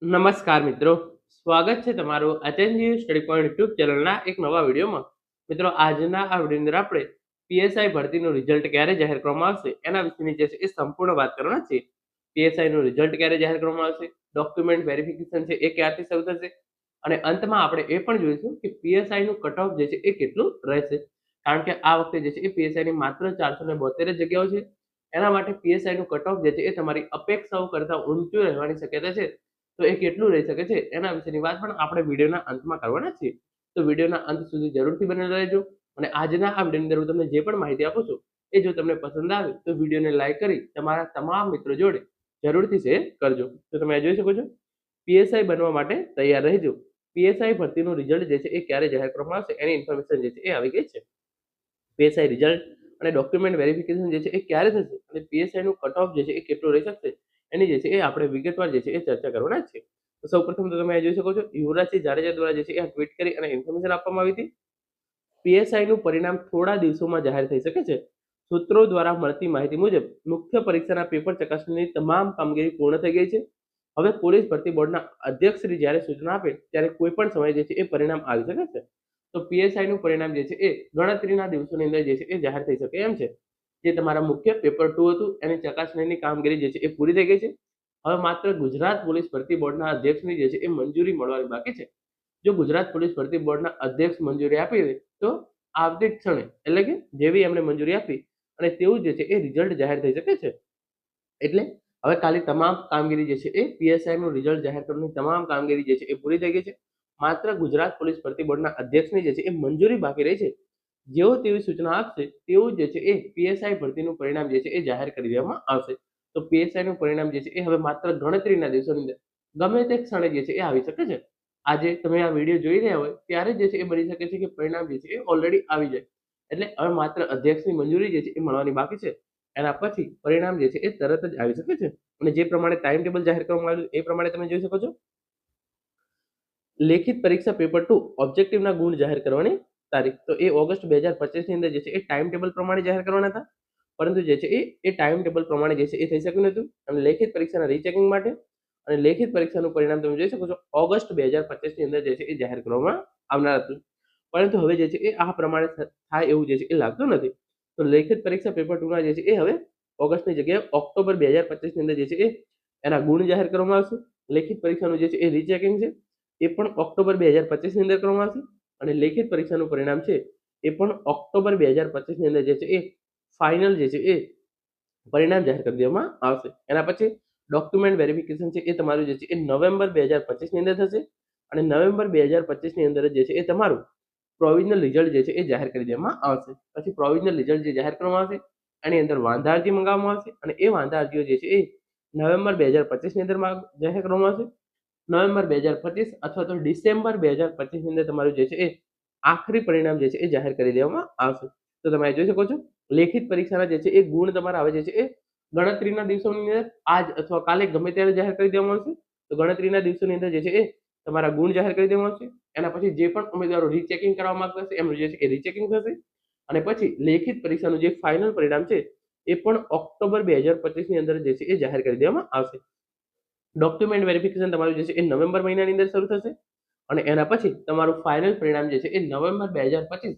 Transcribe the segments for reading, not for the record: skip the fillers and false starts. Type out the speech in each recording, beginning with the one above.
નમસ્કાર મિત્રો, સ્વાગત છે તમારું એચએનજી સ્ટડી પોઈન્ટ યુટ્યુબ ચેનલના એક નવા વિડીયોમાં. મિત્રો, આજના આ વિડીયોની અંદર આપણે પીએસઆઈ ભરતીનું રિઝલ્ટ ક્યારે જાહેર કરવામાં આવશે એના વિશેની જે છે એ સંપૂર્ણ વાત કરવાના છે. પીએસઆઈનું રિઝલ્ટ ક્યારે જાહેર કરવામાં આવશે, ડોક્યુમેન્ટ વેરિફિકેશન છે એ ક્યારથી શરૂ થશે, અને અંતમાં આપણે એ પણ જોઈશું કે પીએસઆઈનું કટ ઓફ જે છે એ કેટલું રહેશે. કારણ કે આ વખતે જે છે એ પીએસઆઈની માત્ર 472 જગ્યાઓ છે. એના માટે પીએસઆઈનું કટ ઓફ જે છે એ તમારી અપેક્ષાઓ કરતાં ઊંચું રહેવાની શક્યતા છે. તો એ કેટલું રહી શકે છે એના વિશેની વાત પણ આપણે વિડીયોના અંતમાં કરવાના છીએ. તો વિડીયોના અંત સુધી જરૂરથી બનેલા રહેજો. અને આજના આ વિડીયોની અંદર હું તમને જે પણ માહિતી આપું છું એ જો તમને પસંદ આવે તો વિડીયોને લાઈક કરી તમારા તમામ મિત્રો જોડે જરૂરથી શેર કરજો. તો તમે જોઈ શકો છો, પીએસઆઈ બનવા માટે તૈયાર રહેજો. પીએસઆઈ ભરતીનું રિઝલ્ટ જે છે એ ક્યારે જાહેર કરવામાં આવશે એની ઇન્ફોર્મેશન જે છે એ આવી ગઈ છે. પીએસઆઈ રિઝલ્ટ અને ડોક્યુમેન્ટ વેરિફિકેશન જે છે એ ક્યારે થશે અને પીએસઆઈનું કટ ઓફ જે છે એ કેટલું રહી શકશે એની જે છે એ આપણે વિગતવાર જે છે એ ચર્ચા કરવાના છે. તો સૌપ્રથમ તો તમે જોઈ શકો છો, યુવરાજસિંહ જાડેજા દ્વારા જે છે એ ટ્વીટ કરી અને ઇન્ફોર્મેશન આપવામાં આવી હતી. પીએસઆઈનું પરિણામ થોડા દિવસોમાં જાહેર થઈ શકે છે. સૂત્રો દ્વારા મળતી માહિતી મુજબ મુખ્ય પરીક્ષાના પેપર ચકાસણીની તમામ કામગીરી પૂર્ણ થઈ ગઈ છે. હવે પોલીસ ભરતી બોર્ડના અધ્યક્ષશ્રી જ્યારે સૂચના આપે ત્યારે કોઈ પણ સમયે જે છે એ પરિણામ આવી શકે છે. તો પીએસઆઈનું પરિણામ જે છે એ ગણતરીના દિવસોની અંદર જે છે એ જાહેર થઈ શકે એમ છે. જે તમારા મુખ્ય પેપર 2 હતું એની ચકાસણીની કામગીરી જે છે એ પૂરી થઈ ગઈ છે. હવે માત્ર ગુજરાત પોલીસ ભરતી બોર્ડના અધ્યક્ષની જે છે એ મંજૂરી મળવાની બાકી છે. જો ગુજરાત પોલીસ ભરતી બોર્ડના અધ્યક્ષ મંજૂરી આપી દે તો આવતી ક્ષણે, એટલે કે જેવી એમણે મંજૂરી આપી અને તેવું જે છે એ રિઝલ્ટ જાહેર થઈ શકે છે. એટલે હવે ખાલી તમામ કામગીરી જે છે એ પીએસઆઈનું રિઝલ્ટ જાહેર કરવાની તમામ કામગીરી જે છે એ પૂરી થઈ ગઈ છે. માત્ર ગુજરાત પોલીસ ભરતી બોર્ડના અધ્યક્ષની જે છે એ મંજૂરી બાકી રહી છે. જેવો તેવી સૂચના આપશે તેવું જે છે એ પીએસઆઈ ભરતીનું પરિણામ જે છે એ જાહેર કરી દેવામાં આવશે. તો પીએસઆઈનું પરિણામ જે છે એ હવે માત્ર ગણતરીના દિવસોની અંદર ગમે તે ક્ષણે જે છે એ આવી શકે છે. આજે તમે આ વિડીયો જોઈ રહ્યા હોય ત્યારે જે છે એ બની શકે છે કે પરિણામ જે છે એ ઓલરેડી આવી જાય. એટલે હવે માત્ર અધ્યક્ષની મંજૂરી જે છે એ મળવાની બાકી છે. એના પછી પરિણામ જે છે એ તરત જ આવી શકે છે. અને જે પ્રમાણે ટાઈમ ટેબલ જાહેર કરવામાં આવ્યું એ પ્રમાણે તમે જોઈ શકો છો, લેખિત પરીક્ષા પેપર 2 ઓબ્જેક્ટિવના ગુણ જાહેર કરવાની તારીખ તો એ ઓગસ્ટ 2025 ની અંદર જે છે એ ટાઈમ ટેબલ પ્રમાણે જાહેર કરવાના હતા. પરંતુ જે છે એ ટાઈમ ટેબલ પ્રમાણે જે છે એ થઈ શક્યું નહોતું. અને લેખિત પરીક્ષાના રીચેકિંગ માટે અને લેખિત પરીક્ષાનું પરિણામ તમે જોઈ શકો છો ઓગસ્ટ 2025 ની અંદર જે છે એ જાહેર કરવામાં આવનાર હતું. પરંતુ હવે જે છે એ આ પ્રમાણે થાય એવું જે છે એ લાગતું નથી. તો લેખિત પરીક્ષા પેપર 2 ના જે છે એ હવે ઓગસ્ટની જગ્યાએ ઓક્ટોબર 2025 ની અંદર જે છે એ એના ગુણ જાહેર કરવામાં આવશે. લેખિત પરીક્ષાનું જે છે એ રીચેકિંગ છે એ પણ ઓક્ટોબર 2025 ની અંદર કરવામાં આવશે. અને લેખિત પરીક્ષાનું પરિણામ છે એ પણ ઓક્ટોબર 2025 ની અંદર જે છે એ ફાઇનલ જે છે એ પરિણામ જાહેર કરી દેવામાં આવશે. એના પછી ડોક્યુમેન્ટ વેરિફિકેશન છે એ તમારું જે છે એ નવેમ્બર 2025 ની અંદર થશે. અને નવેમ્બર 2025 ની અંદર જે છે એ તમારું પ્રોવિઝનલ રિઝલ્ટ જે છે એ જાહેર કરી દેવામાં આવશે. પછી પ્રોવિઝનલ રિઝલ્ટ જે જાહેર કરવામાં આવશે એની અંદર વાંધા અરજી મંગાવવામાં આવશે અને એ વાંધા અરજીઓ જે છે એ નવેમ્બર 2025 ની અંદર જાહેર કરવામાં આવશે. નવેમ્બર 2025 અથવા તો ડિસેમ્બર 2025 ની અંદર તમારું જે છે એ આખરી પરિણામ જે છે એ જાહેર કરી દેવામાં આવશે. તો તમે જોઈ શકો છો, લેખિત પરીક્ષાના જે છે એ ગુણ તમારા આવે જે છે એ ગણતરીના દિવસોની અંદર આજ અથવા કાલે ગમે ત્યારે જાહેર કરી દેવામાં આવશે. તો ગણતરીના દિવસોની અંદર જે છે એ તમારા ગુણ જાહેર કરી દેવામાં આવશે. એના પછી જે પણ ઉમેદવારો રીચેકિંગ કરવા માંગતા હશે એમનું જે છે એ રીચેકિંગ થશે. અને પછી લેખિત પરીક્ષાનું જે ફાઇનલ પરિણામ છે એ પણ ઓક્ટોબર 2025 ની અંદર જે છે એ જાહેર કરી દેવામાં આવશે. ડોક્યુમેન્ટ વેરિફિકેશન તમારું જે છે એ નવેમ્બર મહિનાની અંદર શરૂ થશે. અને એના પછી તમારું ફાઇનલ પરિણામ જે છે એ નવેમ્બર 2025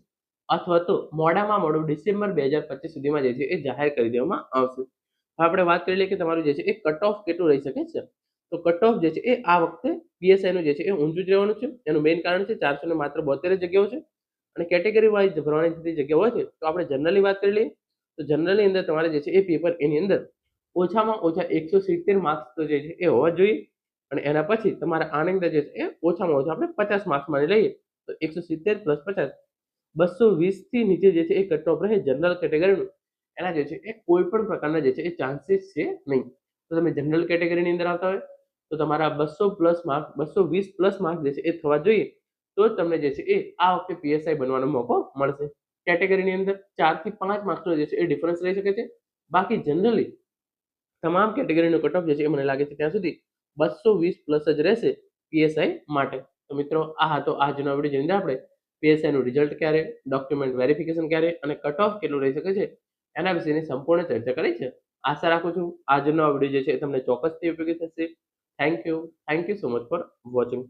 અથવા તો મોડામાં મોડું ડિસેમ્બર 2025 સુધીમાં જે છે એ જાહેર કરી દેવામાં આવશે. આપણે વાત કરી લઈએ કે તમારું જે છે એ કટ ઓફ કેટલું રહી શકે છે. તો કટ ઓફ જે છે એ આ વખતે પીએસઆઈનું જે છે એ ઊંચું જ રહેવાનું છે. એનું મેઇન કારણ છે 472 જગ્યાઓ છે. અને કેટેગરી વાઇઝ ભરવાની થતી જગ્યા હોય છે. તો આપણે જનરલી વાત કરી લઈએ તો જનરલી અંદર તમારે જે છે એ પેપર એની અંદર ઓછામાં ઓછા 170 માર્ક્સ તો જે છે એ હોવા જોઈએ. અને એના પછી તમારા આની અંદર જે છે એ ઓછામાં ઓછા આપણે 50 માર્ક્સ માની લઈએ તો 170 પ્લસ 50 220 થી નીચે જે છે એ કટ ઓફ રહે જનરલ કેટેગરીનું એના જે છે એ કોઈ પણ પ્રકારના જે છે એ ચાન્સીસ છે નહીં. તો તમે જનરલ કેટેગરીની અંદર આવતા હોય તો તમારા 200 પ્લસ માર્ક્સ 220 પ્લસ માર્ક્સ જે છે એ થવા જોઈએ. તો જ તમને જે છે એ આ વખતે પીએસઆઈ બનવાનો મોકો મળશે. કેટેગરીની અંદર 4 થી 5 માર્ક્સનો જે છે એ ડિફરન્સ રહી શકે છે. બાકી જનરલી તમામ કેટેગરીનો કટ ઓફ જે છે એ મને લાગે છે ત્યાં સુધી 220 પ્લસ જ રહેશે પીએસઆઈ માટે. તો મિત્રો, આ હતો આજનો વિડીયો જેની અંદર આપણે પીએસઆઈનું રિઝલ્ટ ક્યારે, ડોક્યુમેન્ટ વેરિફિકેશન ક્યારે અને કટ ઓફ કેટલું રહી શકે છે એના વિશેની સંપૂર્ણ ચર્ચા કરી છે. આશા રાખું છું આજનો આ વિડીયો જે છે તમને ચોક્કસથી ઉપયોગી થશે. Thank you so much for watching.